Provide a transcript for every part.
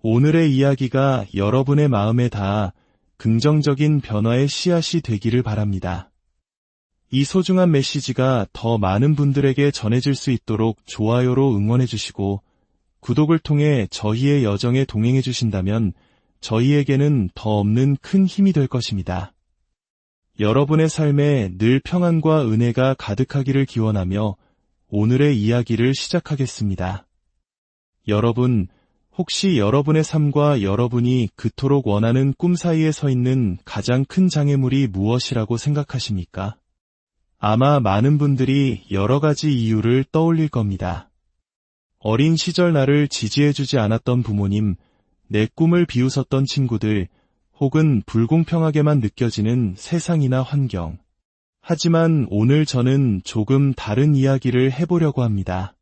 오늘의 이야기가 여러분의 마음에 닿아 긍정적인 변화의 씨앗이 되기를 바랍니다. 이 소중한 메시지가 더 많은 분들에게 전해질 수 있도록 좋아요로 응원해 주시고 구독을 통해 저희의 여정에 동행해 주신다면 저희에게는 더 없는 큰 힘이 될 것입니다. 여러분의 삶에 늘 평안과 은혜가 가득하기를 기원하며 오늘의 이야기를 시작하겠습니다. 여러분, 혹시 여러분의 삶과 여러분이 그토록 원하는 꿈 사이에 서 있는 가장 큰 장애물이 무엇이라고 생각하십니까? 아마 많은 분들이 여러 가지 이유를 떠올릴 겁니다. 어린 시절 나를 지지해주지 않았던 부모님, 내 꿈을 비웃었던 친구들, 혹은 불공평하게만 느껴지는 세상이나 환경. 하지만 오늘 저는 조금 다른 이야기를 해보려고 합니다.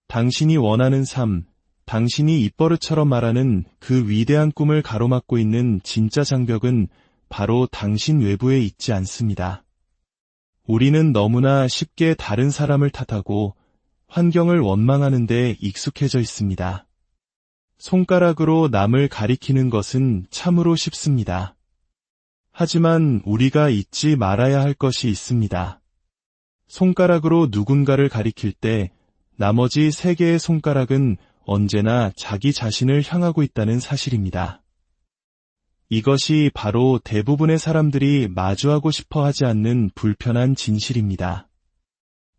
당신이 원하는 삶, 당신이 입버릇처럼 말하는 그 위대한 꿈을 가로막고 있는 진짜 장벽은 바로 당신 외부에 있지 않습니다. 우리는 너무나 쉽게 다른 사람을 탓하고 환경을 원망하는 데 익숙해져 있습니다. 손가락으로 남을 가리키는 것은 참으로 쉽습니다. 하지만 우리가 잊지 말아야 할 것이 있습니다. 손가락으로 누군가를 가리킬 때 나머지 3개의 손가락은 언제나 자기 자신을 향하고 있다는 사실입니다. 이것이 바로 대부분의 사람들이 마주하고 싶어 하지 않는 불편한 진실입니다.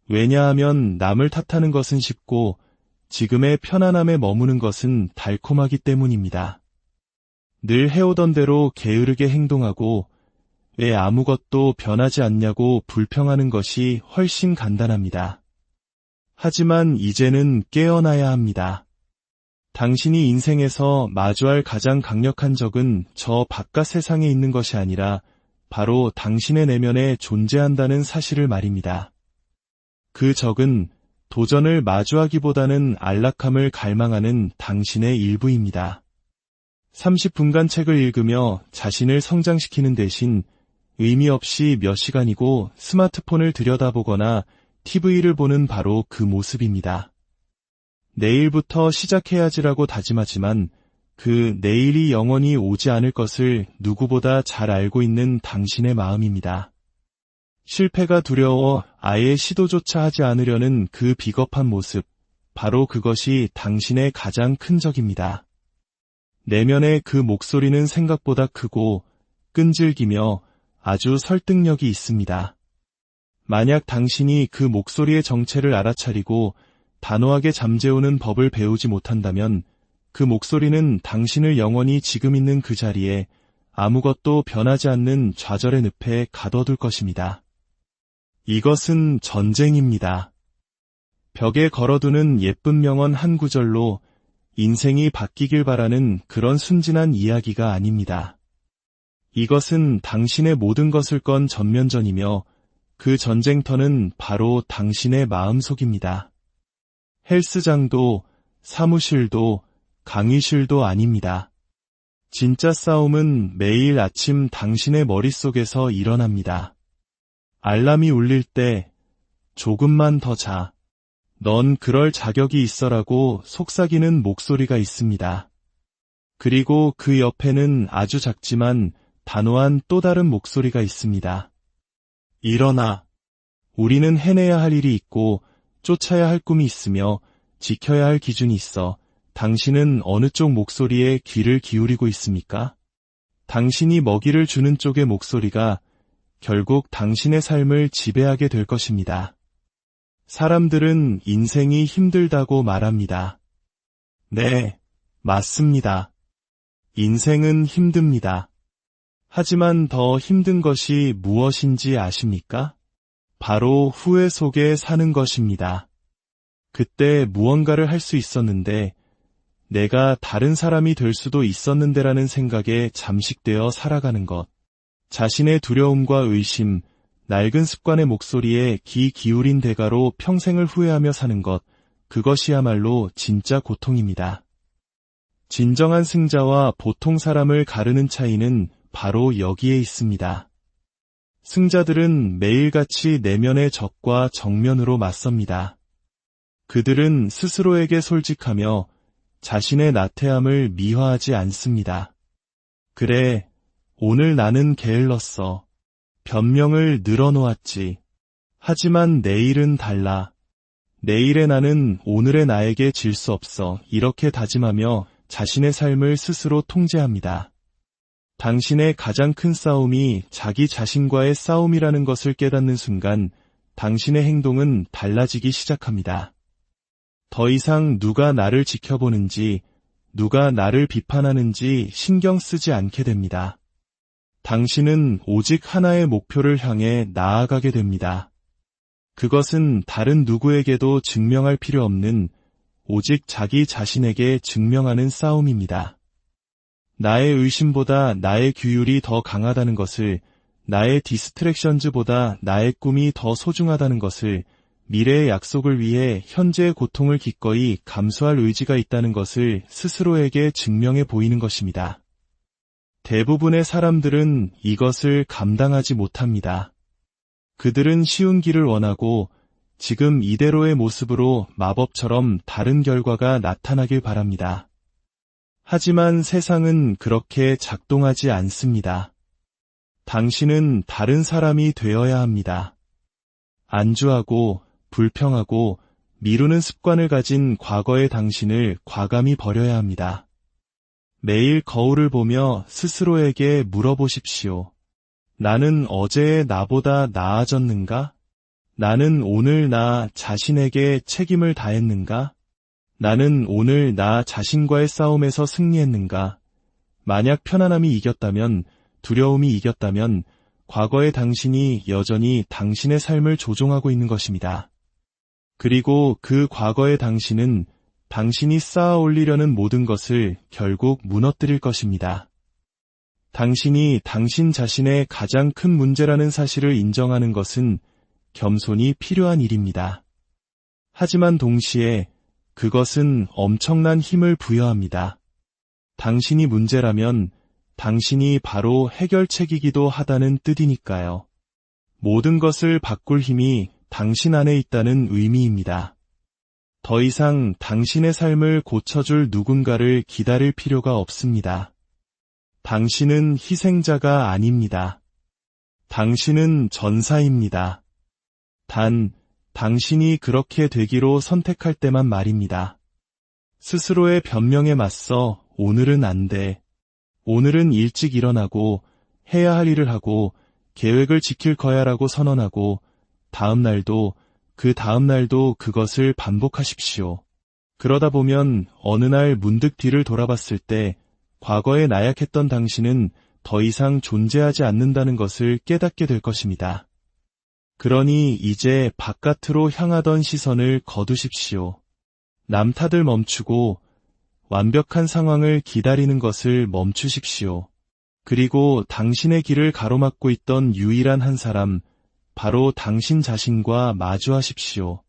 왜냐하면 남을 탓하는 것은 쉽고 지금의 편안함에 머무는 것은 달콤하기 때문입니다. 늘 해오던 대로 게으르게 행동하고 왜 아무것도 변하지 않냐고 불평하는 것이 훨씬 간단합니다. 하지만 이제는 깨어나야 합니다. 당신이 인생에서 마주할 가장 강력한 적은 저 바깥 세상에 있는 것이 아니라 바로 당신의 내면에 존재한다는 사실을 말입니다. 그 적은 도전을 마주하기보다는 안락함을 갈망하는 당신의 일부입니다. 30분간 책을 읽으며 자신을 성장시키는 대신 의미 없이 몇 시간이고 스마트폰을 들여다보거나 TV를 보는 바로 그 모습입니다. 내일부터 시작해야지라고 다짐하지만 그 내일이 영원히 오지 않을 것을 누구보다 잘 알고 있는 당신의 마음입니다. 실패가 두려워 아예 시도조차 하지 않으려는 그 비겁한 모습, 바로 그것이 당신의 가장 큰 적입니다. 내면의 그 목소리는 생각보다 크고 끈질기며 아주 설득력이 있습니다. 만약 당신이 그 목소리의 정체를 알아차리고 단호하게 잠재우는 법을 배우지 못한다면 그 목소리는 당신을 영원히 지금 있는 그 자리에 아무것도 변하지 않는 좌절의 늪에 가둬둘 것입니다. 이것은 전쟁입니다. 벽에 걸어두는 예쁜 명언 한 구절로 인생이 바뀌길 바라는 그런 순진한 이야기가 아닙니다. 이것은 당신의 모든 것을 건 전면전이며 그 전쟁터는 바로 당신의 마음속입니다. 헬스장도 사무실도 강의실도 아닙니다. 진짜 싸움은 매일 아침 당신의 머릿속에서 일어납니다. 알람이 울릴 때 조금만 더 자. 넌 그럴 자격이 있어라고 속삭이는 목소리가 있습니다. 그리고 그 옆에는 아주 작지만 단호한 또 다른 목소리가 있습니다. 일어나. 우리는 해내야 할 일이 있고 쫓아야 할 꿈이 있으며 지켜야 할 기준이 있어. 당신은 어느 쪽 목소리에 귀를 기울이고 있습니까? 당신이 먹이를 주는 쪽의 목소리가 결국 당신의 삶을 지배하게 될 것입니다. 사람들은 인생이 힘들다고 말합니다. 네, 맞습니다. 인생은 힘듭니다. 하지만 더 힘든 것이 무엇인지 아십니까? 바로 후회 속에 사는 것입니다. 그때 무언가를 할 수 있었는데, 내가 다른 사람이 될 수도 있었는데라는 생각에 잠식되어 살아가는 것. 자신의 두려움과 의심, 낡은 습관의 목소리에 귀 기울인 대가로 평생을 후회하며 사는 것, 그것이야말로 진짜 고통입니다. 진정한 승자와 보통 사람을 가르는 차이는 바로 여기에 있습니다. 승자들은 매일같이 내면의 적과 정면으로 맞섭니다. 그들은 스스로에게 솔직하며 자신의 나태함을 미화하지 않습니다. 그래, 오늘 나는 게을렀어. 변명을 늘어놓았지. 하지만 내일은 달라. 내일의 나는 오늘의 나에게 질 수 없어. 이렇게 다짐하며 자신의 삶을 스스로 통제합니다. 당신의 가장 큰 싸움이 자기 자신과의 싸움이라는 것을 깨닫는 순간 당신의 행동은 달라지기 시작합니다. 더 이상 누가 나를 지켜보는지, 누가 나를 비판하는지 신경 쓰지 않게 됩니다. 당신은 오직 하나의 목표를 향해 나아가게 됩니다. 그것은 다른 누구에게도 증명할 필요 없는 오직 자기 자신에게 증명하는 싸움입니다. 나의 의심보다 나의 규율이 더 강하다는 것을, 나의 디스트랙션즈보다 나의 꿈이 더 소중하다는 것을, 미래의 약속을 위해 현재의 고통을 기꺼이 감수할 의지가 있다는 것을 스스로에게 증명해 보이는 것입니다. 대부분의 사람들은 이것을 감당하지 못합니다. 그들은 쉬운 길을 원하고 지금 이대로의 모습으로 마법처럼 다른 결과가 나타나길 바랍니다. 하지만 세상은 그렇게 작동하지 않습니다. 당신은 다른 사람이 되어야 합니다. 안주하고 불평하고 미루는 습관을 가진 과거의 당신을 과감히 버려야 합니다. 매일 거울을 보며 스스로에게 물어보십시오. 나는 어제의 나보다 나아졌는가? 나는 오늘 나 자신에게 책임을 다했는가? 나는 오늘 나 자신과의 싸움에서 승리했는가? 만약 편안함이 이겼다면, 두려움이 이겼다면, 과거의 당신이 여전히 당신의 삶을 조종하고 있는 것입니다. 그리고 그 과거의 당신은 당신이 쌓아 올리려는 모든 것을 결국 무너뜨릴 것입니다. 당신이 당신 자신의 가장 큰 문제라는 사실을 인정하는 것은 겸손이 필요한 일입니다. 하지만 동시에 그것은 엄청난 힘을 부여합니다. 당신이 문제라면 당신이 바로 해결책이기도 하다는 뜻이니까요. 모든 것을 바꿀 힘이 당신 안에 있다는 의미입니다. 더 이상 당신의 삶을 고쳐줄 누군가를 기다릴 필요가 없습니다. 당신은 희생자가 아닙니다. 당신은 전사입니다. 단, 당신이 그렇게 되기로 선택할 때만 말입니다. 스스로의 변명에 맞서 오늘은 안 돼. 오늘은 일찍 일어나고 해야 할 일을 하고 계획을 지킬 거야라고 선언하고 다음 날도 그 다음 날도 그것을 반복하십시오. 그러다 보면 어느 날 문득 뒤를 돌아봤을 때 과거에 나약했던 당신은 더 이상 존재하지 않는다는 것을 깨닫게 될 것입니다. 그러니 이제 바깥으로 향하던 시선을 거두십시오. 남 탓을 멈추고 완벽한 상황을 기다리는 것을 멈추십시오. 그리고 당신의 길을 가로막고 있던 유일한 한 사람, 바로 당신 자신과 마주하십시오.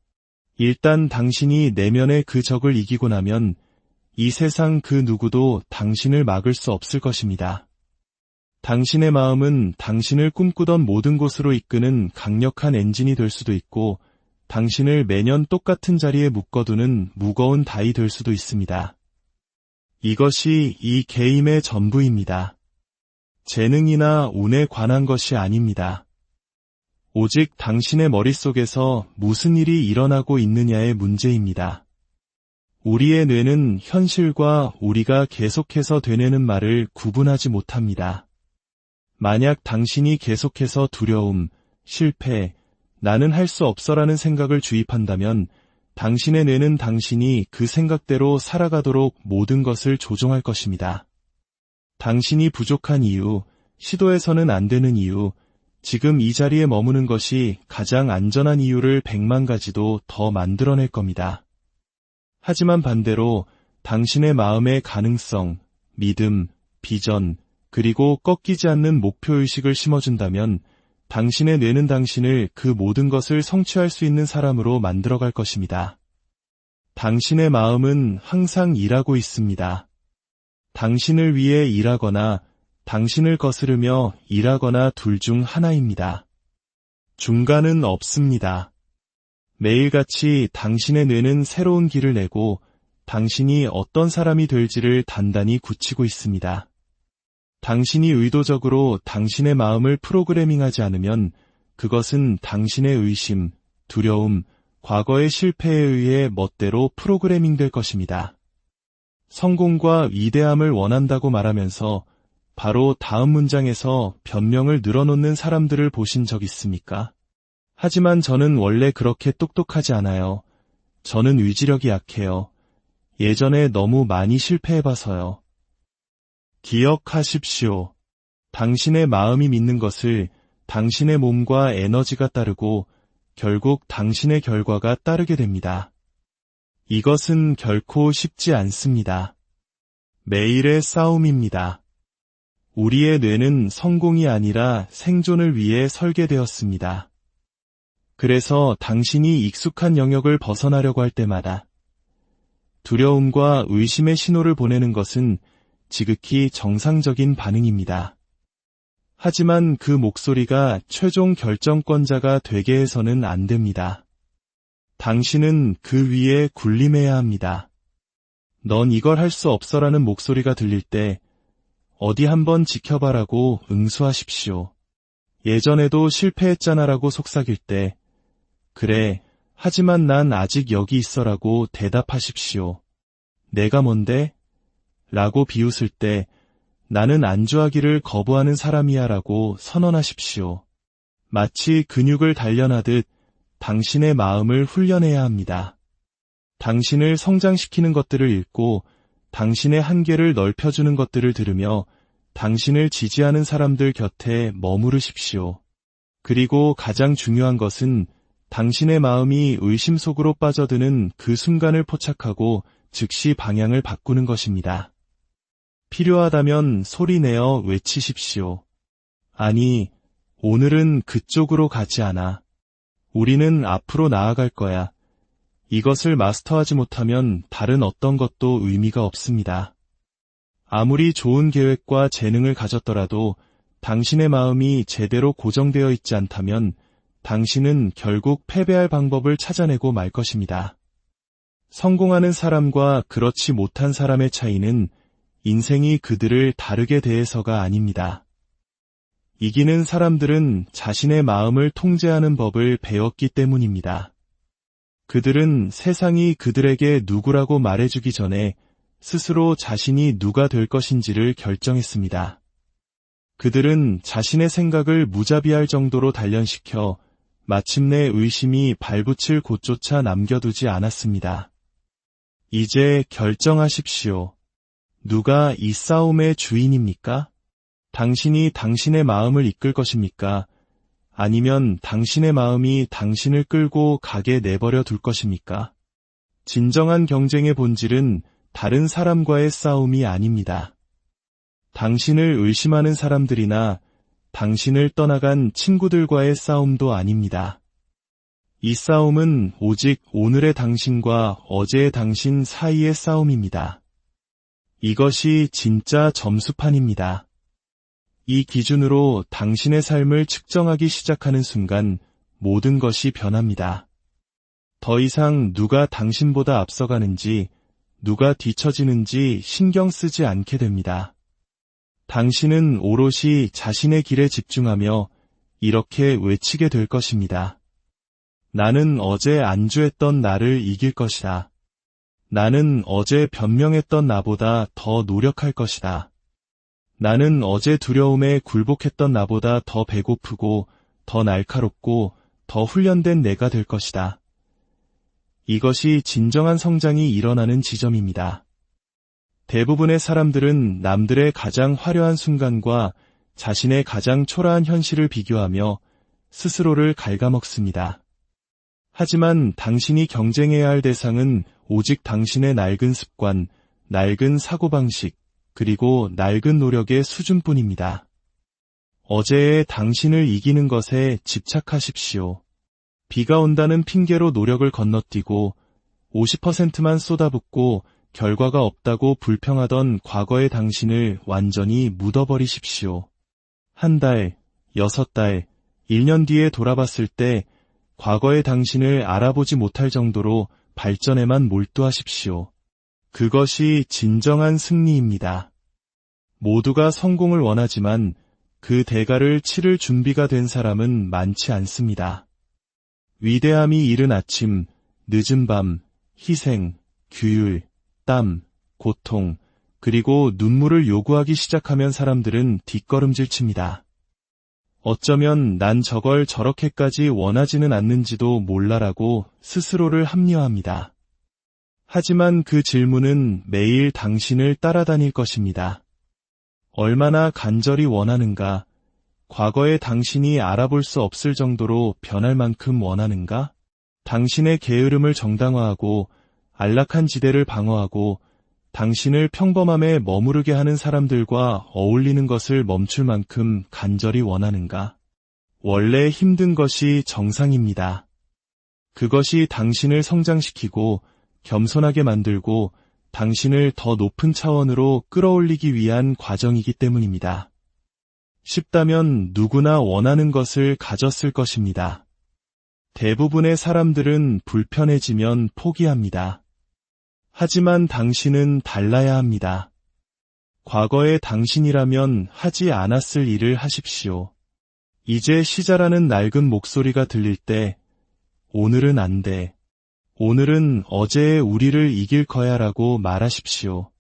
일단 당신이 내면의 그 적을 이기고 나면 이 세상 그 누구도 당신을 막을 수 없을 것입니다. 당신의 마음은 당신을 꿈꾸던 모든 곳으로 이끄는 강력한 엔진이 될 수도 있고 당신을 매년 똑같은 자리에 묶어두는 무거운 다이 될 수도 있습니다. 이것이 이 게임의 전부입니다. 재능이나 운에 관한 것이 아닙니다. 오직 당신의 머릿속에서 무슨 일이 일어나고 있느냐의 문제입니다. 우리의 뇌는 현실과 우리가 계속해서 되뇌는 말을 구분하지 못합니다. 만약 당신이 계속해서 두려움, 실패, 나는 할 수 없어라는 생각을 주입한다면 당신의 뇌는 당신이 그 생각대로 살아가도록 모든 것을 조종할 것입니다. 당신이 부족한 이유, 시도해서는 안 되는 이유, 지금 이 자리에 머무는 것이 가장 안전한 이유를 100만 가지도 더 만들어낼 겁니다. 하지만 반대로 당신의 마음의 가능성, 믿음, 비전, 그리고 꺾이지 않는 목표의식을 심어준다면 당신의 뇌는 당신을 그 모든 것을 성취할 수 있는 사람으로 만들어갈 것입니다. 당신의 마음은 항상 일하고 있습니다. 당신을 위해 일하거나 당신을 거스르며 일하거나 둘 중 하나입니다. 중간은 없습니다. 매일같이 당신의 뇌는 새로운 길을 내고 당신이 어떤 사람이 될지를 단단히 굳히고 있습니다. 당신이 의도적으로 당신의 마음을 프로그래밍하지 않으면 그것은 당신의 의심, 두려움, 과거의 실패에 의해 멋대로 프로그래밍될 것입니다. 성공과 위대함을 원한다고 말하면서 바로 다음 문장에서 변명을 늘어놓는 사람들을 보신 적 있습니까? 하지만 저는 원래 그렇게 똑똑하지 않아요. 저는 의지력이 약해요. 예전에 너무 많이 실패해봐서요. 기억하십시오. 당신의 마음이 믿는 것을 당신의 몸과 에너지가 따르고 결국 당신의 결과가 따르게 됩니다. 이것은 결코 쉽지 않습니다. 매일의 싸움입니다. 우리의 뇌는 성공이 아니라 생존을 위해 설계되었습니다. 그래서 당신이 익숙한 영역을 벗어나려고 할 때마다 두려움과 의심의 신호를 보내는 것은 지극히 정상적인 반응입니다. 하지만 그 목소리가 최종 결정권자가 되게 해서는 안 됩니다. 당신은 그 위에 군림해야 합니다. 넌 이걸 할 수 없어라는 목소리가 들릴 때 어디 한번 지켜봐라고 응수하십시오. 예전에도 실패했잖아라고 속삭일 때 그래, 하지만 난 아직 여기 있어라고 대답하십시오. 내가 뭔데? 라고 비웃을 때 나는 안주하기를 거부하는 사람이야 라고 선언하십시오. 마치 근육을 단련하듯 당신의 마음을 훈련해야 합니다. 당신을 성장시키는 것들을 읽고 당신의 한계를 넓혀주는 것들을 들으며 당신을 지지하는 사람들 곁에 머무르십시오. 그리고 가장 중요한 것은 당신의 마음이 의심 속으로 빠져드는 그 순간을 포착하고 즉시 방향을 바꾸는 것입니다. 필요하다면 소리내어 외치십시오. 아니, 오늘은 그쪽으로 가지 않아. 우리는 앞으로 나아갈 거야. 이것을 마스터하지 못하면 다른 어떤 것도 의미가 없습니다. 아무리 좋은 계획과 재능을 가졌더라도 당신의 마음이 제대로 고정되어 있지 않다면 당신은 결국 패배할 방법을 찾아내고 말 것입니다. 성공하는 사람과 그렇지 못한 사람의 차이는 인생이 그들을 다르게 대해서가 아닙니다. 이기는 사람들은 자신의 마음을 통제하는 법을 배웠기 때문입니다. 그들은 세상이 그들에게 누구라고 말해주기 전에 스스로 자신이 누가 될 것인지를 결정했습니다. 그들은 자신의 생각을 무자비할 정도로 단련시켜 마침내 의심이 발붙일 곳조차 남겨두지 않았습니다. 이제 결정하십시오. 누가 이 싸움의 주인입니까? 당신이 당신의 마음을 이끌 것입니까? 아니면 당신의 마음이 당신을 끌고 가게 내버려 둘 것입니까? 진정한 경쟁의 본질은 다른 사람과의 싸움이 아닙니다. 당신을 의심하는 사람들이나 당신을 떠나간 친구들과의 싸움도 아닙니다. 이 싸움은 오직 오늘의 당신과 어제의 당신 사이의 싸움입니다. 이것이 진짜 점수판입니다. 이 기준으로 당신의 삶을 측정하기 시작하는 순간 모든 것이 변합니다. 더 이상 누가 당신보다 앞서가는지, 누가 뒤처지는지 신경 쓰지 않게 됩니다. 당신은 오롯이 자신의 길에 집중하며 이렇게 외치게 될 것입니다. 나는 어제 안주했던 나를 이길 것이다. 나는 어제 변명했던 나보다 더 노력할 것이다. 나는 어제 두려움에 굴복했던 나보다 더 배고프고 더 날카롭고 더 훈련된 내가 될 것이다. 이것이 진정한 성장이 일어나는 지점입니다. 대부분의 사람들은 남들의 가장 화려한 순간과 자신의 가장 초라한 현실을 비교하며 스스로를 갉아먹습니다. 하지만 당신이 경쟁해야 할 대상은 오직 당신의 낡은 습관, 낡은 사고방식, 그리고 낡은 노력의 수준뿐입니다. 어제의 당신을 이기는 것에 집착하십시오. 비가 온다는 핑계로 노력을 건너뛰고 50%만 쏟아붓고 결과가 없다고 불평하던 과거의 당신을 완전히 묻어버리십시오. 한 달, 6달, 1년 뒤에 돌아봤을 때 과거의 당신을 알아보지 못할 정도로 발전에만 몰두하십시오. 그것이 진정한 승리입니다. 모두가 성공을 원하지만 그 대가를 치를 준비가 된 사람은 많지 않습니다. 위대함이 이른 아침, 늦은 밤, 희생, 규율, 땀, 고통, 그리고 눈물을 요구하기 시작하면 사람들은 뒷걸음질 칩니다. 어쩌면 난 저걸 저렇게까지 원하지는 않는지도 몰라라고 스스로를 합리화합니다. 하지만 그 질문은 매일 당신을 따라다닐 것입니다. 얼마나 간절히 원하는가? 과거의 당신이 알아볼 수 없을 정도로 변할 만큼 원하는가? 당신의 게으름을 정당화하고 안락한 지대를 방어하고 당신을 평범함에 머무르게 하는 사람들과 어울리는 것을 멈출 만큼 간절히 원하는가? 원래 힘든 것이 정상입니다. 그것이 당신을 성장시키고 겸손하게 만들고 당신을 더 높은 차원으로 끌어올리기 위한 과정이기 때문입니다. 쉽다면 누구나 원하는 것을 가졌을 것입니다. 대부분의 사람들은 불편해지면 포기합니다. 하지만 당신은 달라야 합니다. 과거의 당신이라면 하지 않았을 일을 하십시오. 이제 시자라는 낡은 목소리가 들릴 때 오늘은 안 돼. 오늘은 어제의 우리를 이길 거야라고 말하십시오.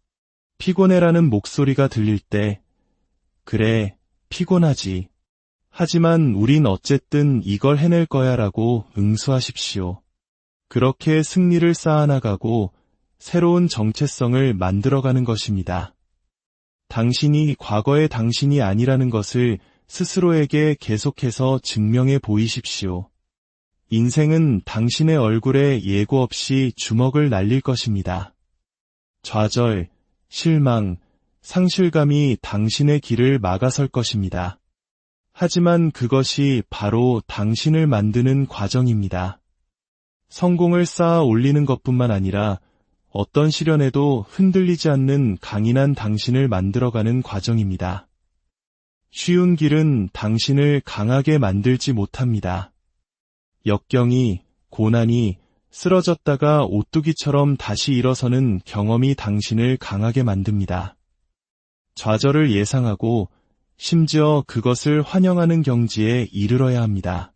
피곤해라는 목소리가 들릴 때 그래, 피곤하지. 하지만 우린 어쨌든 이걸 해낼 거야라고 응수하십시오. 그렇게 승리를 쌓아나가고 새로운 정체성을 만들어가는 것입니다. 당신이 과거의 당신이 아니라는 것을 스스로에게 계속해서 증명해 보이십시오. 인생은 당신의 얼굴에 예고 없이 주먹을 날릴 것입니다. 좌절, 실망, 상실감이 당신의 길을 막아설 것입니다. 하지만 그것이 바로 당신을 만드는 과정입니다. 성공을 쌓아 올리는 것뿐만 아니라 어떤 시련에도 흔들리지 않는 강인한 당신을 만들어가는 과정입니다. 쉬운 길은 당신을 강하게 만들지 못합니다. 역경이, 고난이, 쓰러졌다가 오뚜기처럼 다시 일어서는 경험이 당신을 강하게 만듭니다. 좌절을 예상하고 심지어 그것을 환영하는 경지에 이르러야 합니다.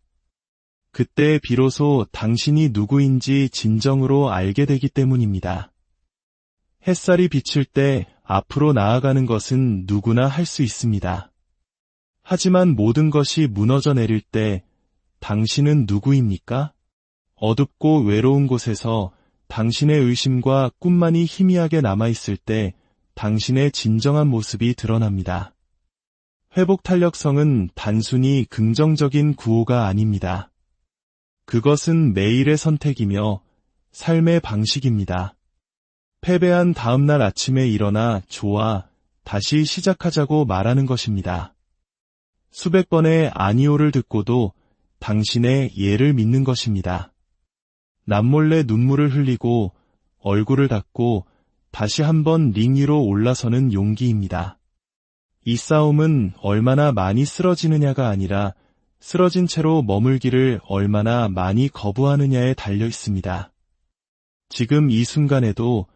그때 비로소 당신이 누구인지 진정으로 알게 되기 때문입니다. 햇살이 비칠 때 앞으로 나아가는 것은 누구나 할 수 있습니다. 하지만 모든 것이 무너져 내릴 때 당신은 누구입니까? 어둡고 외로운 곳에서 당신의 의심과 꿈만이 희미하게 남아있을 때 당신의 진정한 모습이 드러납니다. 회복 탄력성은 단순히 긍정적인 구호가 아닙니다. 그것은 매일의 선택이며 삶의 방식입니다. 패배한 다음날 아침에 일어나 좋아, 다시 시작하자고 말하는 것입니다. 수백 번의 아니오를 듣고도 당신의 예를 믿는 것입니다. 남몰래 눈물을 흘리고 얼굴을 닦고 다시 한번 링 위로 올라서는 용기입니다. 이 싸움은 얼마나 많이 쓰러지느냐가 아니라 쓰러진 채로 머물기를 얼마나 많이 거부하느냐에 달려 있습니다. 지금 이 순간에도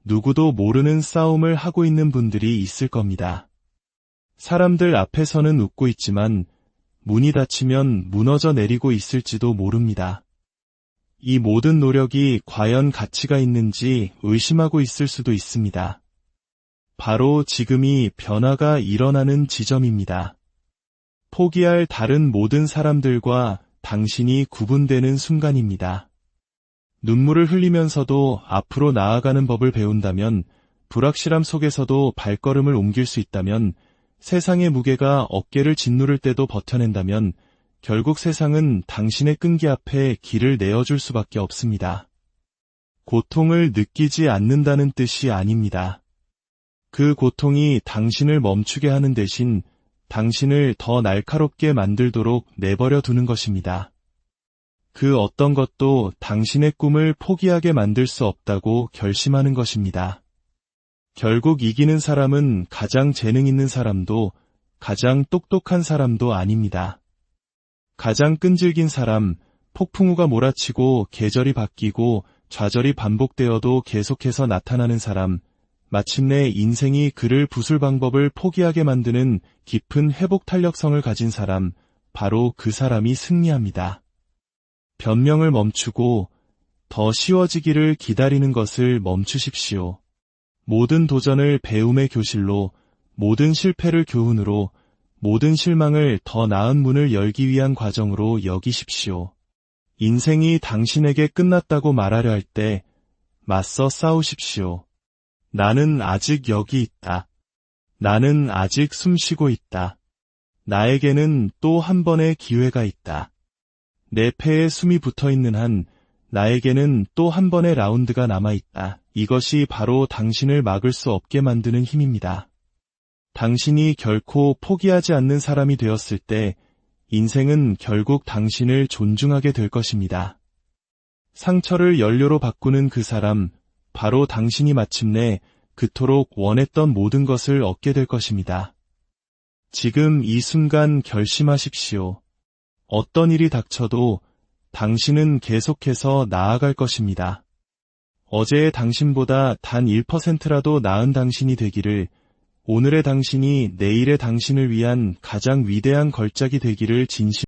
누구도 모르는 싸움을 하고 있는 분들이 있을 겁니다. 사람들 앞에서는 웃고 있지만 문이 닫히면 무너져 내리고 있을지도 모릅니다. 이 모든 노력이 과연 가치가 있는지 의심하고 있을 수도 있습니다. 바로 지금이 변화가 일어나는 지점입니다. 포기할 다른 모든 사람들과 당신이 구분되는 순간입니다. 눈물을 흘리면서도 앞으로 나아가는 법을 배운다면, 불확실함 속에서도 발걸음을 옮길 수 있다면, 세상의 무게가 어깨를 짓누를 때도 버텨낸다면 결국 세상은 당신의 끈기 앞에 길을 내어줄 수밖에 없습니다. 고통을 느끼지 않는다는 뜻이 아닙니다. 그 고통이 당신을 멈추게 하는 대신 당신을 더 날카롭게 만들도록 내버려 두는 것입니다. 그 어떤 것도 당신의 꿈을 포기하게 만들 수 없다고 결심하는 것입니다. 결국 이기는 사람은 가장 재능 있는 사람도 가장 똑똑한 사람도 아닙니다. 가장 끈질긴 사람, 폭풍우가 몰아치고 계절이 바뀌고 좌절이 반복되어도 계속해서 나타나는 사람, 마침내 인생이 그를 부술 방법을 포기하게 만드는 깊은 회복 탄력성을 가진 사람, 바로 그 사람이 승리합니다. 변명을 멈추고 더 쉬워지기를 기다리는 것을 멈추십시오. 모든 도전을 배움의 교실로, 모든 실패를 교훈으로, 모든 실망을 더 나은 문을 열기 위한 과정으로 여기십시오. 인생이 당신에게 끝났다고 말하려 할 때 맞서 싸우십시오. 나는 아직 여기 있다. 나는 아직 숨쉬고 있다. 나에게는 또 한 번의 기회가 있다. 내 폐에 숨이 붙어있는 한 나에게는 또 한 번의 라운드가 남아있다. 이것이 바로 당신을 막을 수 없게 만드는 힘입니다. 당신이 결코 포기하지 않는 사람이 되었을 때 인생은 결국 당신을 존중하게 될 것입니다. 상처를 연료로 바꾸는 그 사람, 바로 당신이 마침내 그토록 원했던 모든 것을 얻게 될 것입니다. 지금 이 순간 결심하십시오. 어떤 일이 닥쳐도 당신은 계속해서 나아갈 것입니다. 어제의 당신보다 단 1%라도 나은 당신이 되기를, 오늘의 당신이 내일의 당신을 위한 가장 위대한 걸작이 되기를 진심